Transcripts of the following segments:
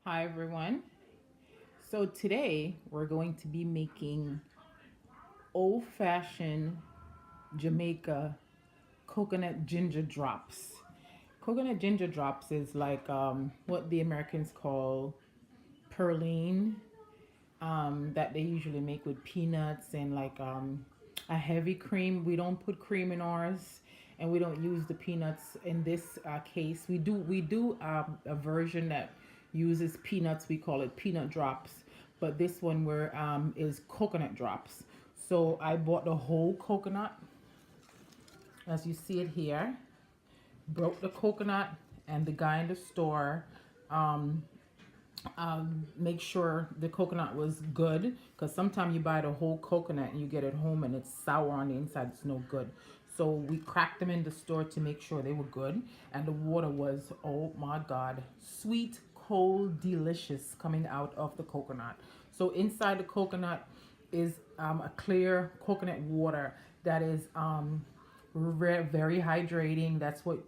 Hi everyone. So today we're going to be making old-fashioned Jamaica coconut ginger drops. Coconut ginger drops is like what the Americans call perline, that they usually make with peanuts and like a heavy cream. We don't put cream in ours, and we don't use the peanuts in this case. We do a version that uses peanuts. We call it peanut drops, but this one where is coconut drops. So I bought the whole coconut, as you see it here. Broke the coconut, and the guy in the store um, make sure the coconut was good, because sometimes you buy the whole coconut and you get it home and it's sour on the inside. It's no good. So we cracked them in the store to make sure they were good, and the water was, oh my god, sweet, cold, delicious, coming out of the coconut. So inside the coconut is a clear coconut water that is very hydrating. That's what,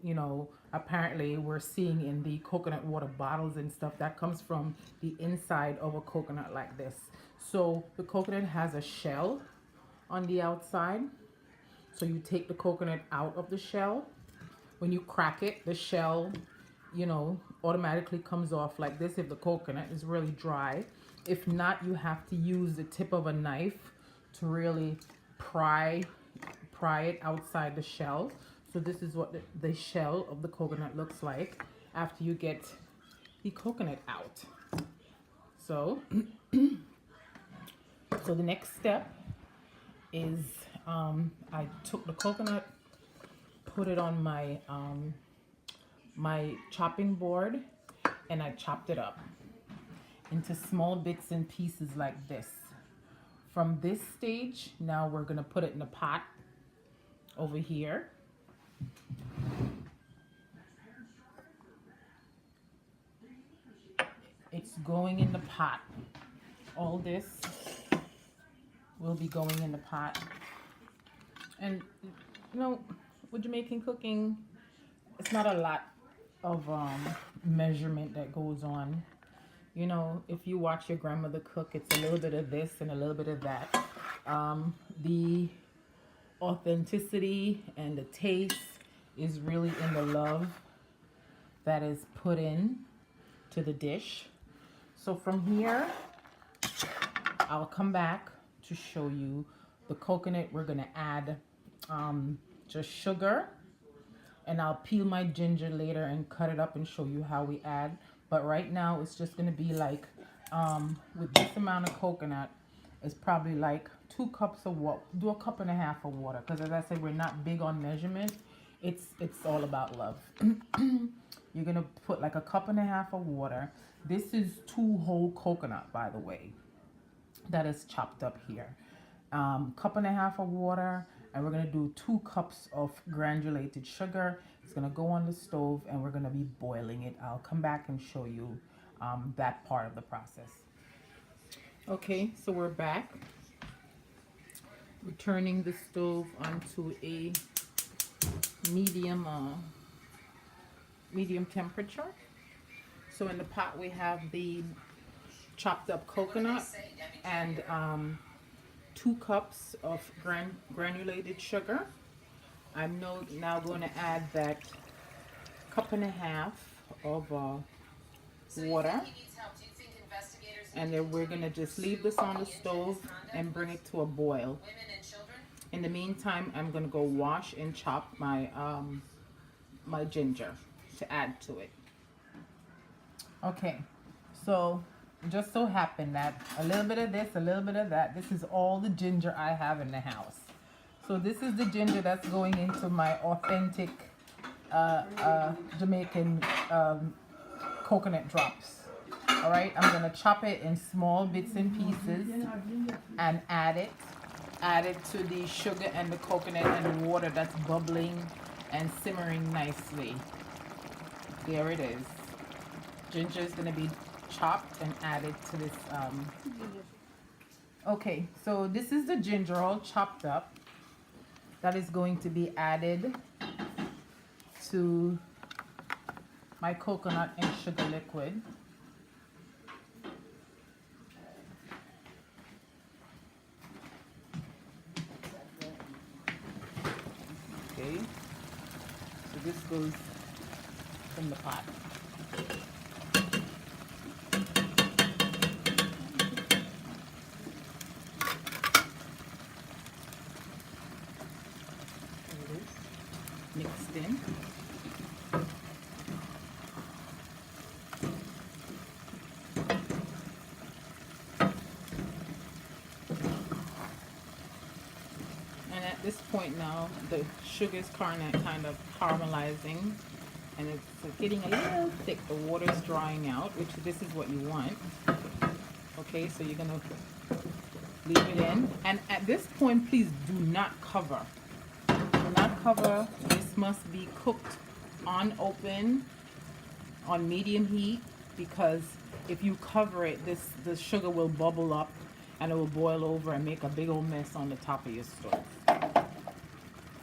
apparently we're seeing in the coconut water bottles and stuff. That comes from the inside of a coconut like this. So the coconut has a shell on the outside. So you take the coconut out of the shell. When you crack it, the shell, automatically comes off like this if the coconut is really dry. If not, you have to use the tip of a knife to really pry it outside the shell. So this is what the shell of the coconut looks like after you get the coconut out. So so the next step is I took the coconut, put it on my chopping board, and I chopped it up into small bits and pieces like this. From this stage, now we're gonna put it in a pot over here. It's going in the pot. All this will be going in the pot. And with Jamaican cooking, it's not a lot of measurement that goes on. If you watch your grandmother cook, it's a little bit of this and a little bit of that. The authenticity and the taste is really in the love that is put in to the dish. So from here, I'll come back to show you the coconut. We're gonna add just sugar, and I'll peel my ginger later and cut it up and show you how we add. But right now it's just gonna be like with this amount of coconut, it's probably like 2 cups of water. Do a cup and a half of water, because as I said, we're not big on measurement. It's all about love. You're gonna put like a cup and a half of water. This is 2 whole coconut, by the way, that is chopped up here. Cup and a half of water, and we're gonna do 2 cups of granulated sugar. It's gonna go on the stove, and we're gonna be boiling it. I'll come back and show you that part of the process. Okay, so we're back. We're turning the stove onto a medium temperature. So in the pot we have the chopped up coconut and 2 cups of granulated sugar. I'm now going to add that cup and a half of water, and then we're going to just leave this on the stove and bring it to a boil. In the meantime, I'm going to go wash and chop my my ginger to add to it. Okay, so just so happened that a little bit of this, a little bit of that, this is all the ginger I have in the house. So this is the ginger that's going into my authentic Jamaican coconut drops. All right, I'm gonna chop it in small bits and pieces and add it to the sugar and the coconut and the water that's bubbling and simmering nicely. There it is. Ginger is gonna be chopped and added to this. Okay, so this is the ginger all chopped up that is going to be added to my coconut and sugar liquid. Okay, so this goes in the pot. There it is, mixed in. And at this point now, the sugar is kind of caramelizing, and it's getting a little thick. The water is drying out, which this is what you want. Okay, so you're gonna leave it in, and at this point, please do not cover. Do not cover. This must be cooked on open, on medium heat, because if you cover it, the sugar will bubble up and it will boil over and make a big old mess on the top of your stove.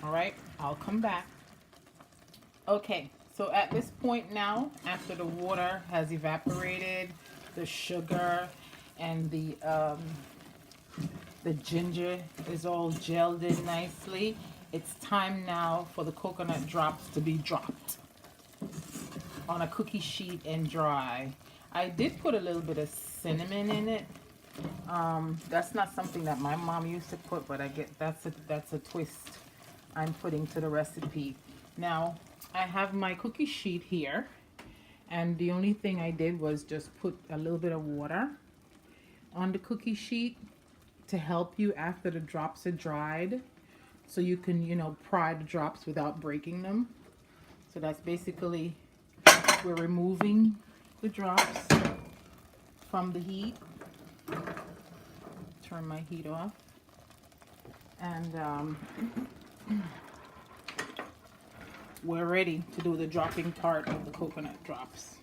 All right, I'll come back. Okay, so at this point now, after the water has evaporated, the sugar and the ginger is all gelled in nicely, it's time now for the coconut drops to be dropped on a cookie sheet and dry. I did put a little bit of cinnamon in it. That's not something that my mom used to put, but I get that's a twist I'm putting to the recipe. Now I have my cookie sheet here, and the only thing I did was just put a little bit of water on the cookie sheet to help you after the drops are dried, so you can, you know, pry the drops without breaking them. So that's basically, we're removing the drops from the heat. Turn my heat off, and we're ready to do the dropping part of the coconut drops.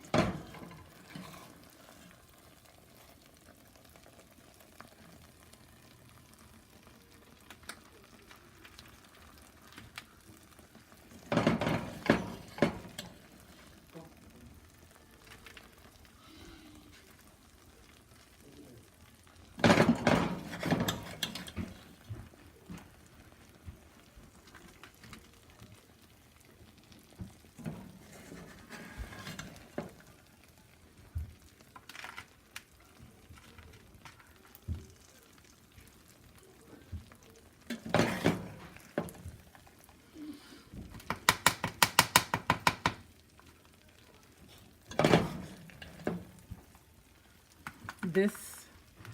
This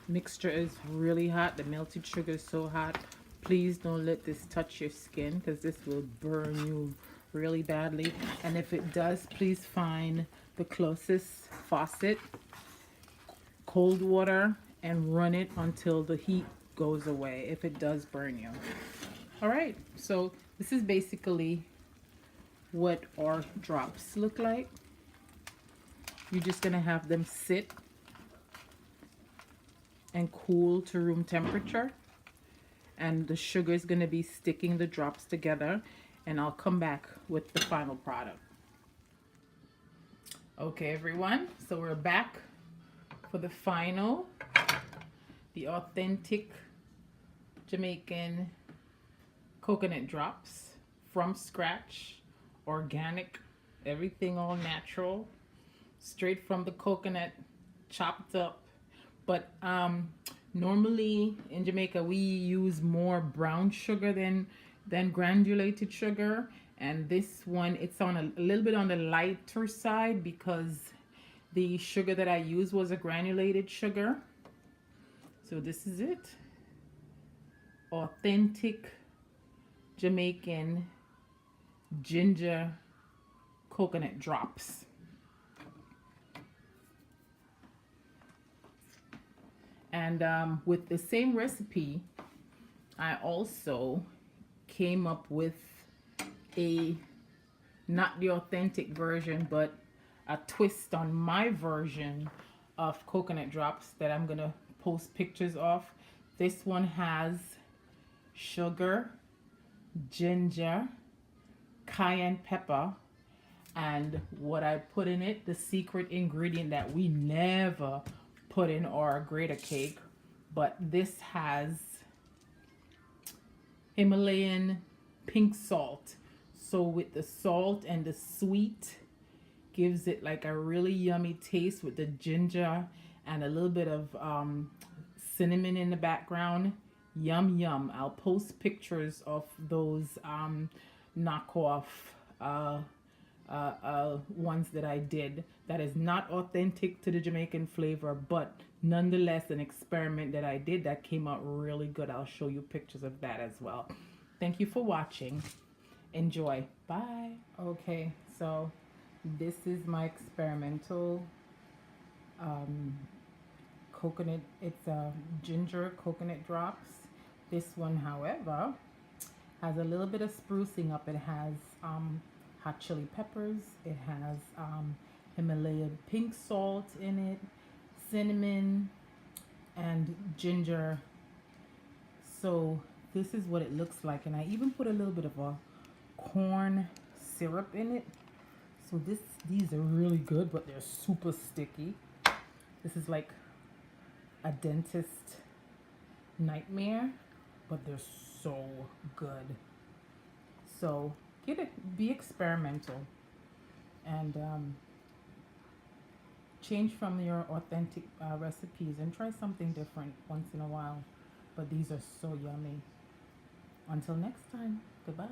mixture is really hot. The melted sugar is so hot. Please don't let this touch your skin, because this will burn you really badly. And if it does, please find the closest faucet, cold water, and run it until the heat goes away if it does burn you. All right, so this is basically what our drops look like. You're just gonna have them sit and cool to room temperature, and the sugar is going to be sticking the drops together, and I'll come back with the final product. Okay everyone, so we're back for the final, the authentic Jamaican coconut drops from scratch, organic, everything all natural, straight from the coconut, chopped up. But normally in Jamaica we use more brown sugar than granulated sugar, and this one, it's on a little bit on the lighter side because the sugar that I used was a granulated sugar. So this is it, authentic Jamaican ginger coconut drops. And with the same recipe, I also came up with not the authentic version, but a twist on my version of coconut drops that I'm gonna post pictures of. This one has sugar, ginger, cayenne pepper, and what I put in it, the secret ingredient that we never put in our grater cake, but this has Himalayan pink salt, So with the salt and the sweet, gives it like a really yummy taste with the ginger and a little bit of cinnamon in the background. Yum yum. I'll post pictures of those knockoff uh, ones that I did. That is not authentic to the Jamaican flavor, but nonetheless an experiment that I did that came out really good. I'll show you pictures of that as well. Thank you for watching. Enjoy. Bye. Okay, so this is my experimental coconut. It's a ginger coconut drops. This one, however, has a little bit of sprucing up. It has hot chili peppers. It has Himalayan pink salt in it, cinnamon, and ginger. So this is what it looks like, and I even put a little bit of a corn syrup in it. So these are really good, but they're super sticky. This is like a dentist nightmare, but they're so good. So get it, be experimental, and change from your authentic recipes and try something different once in a while. But these are so yummy. Until next time, goodbye.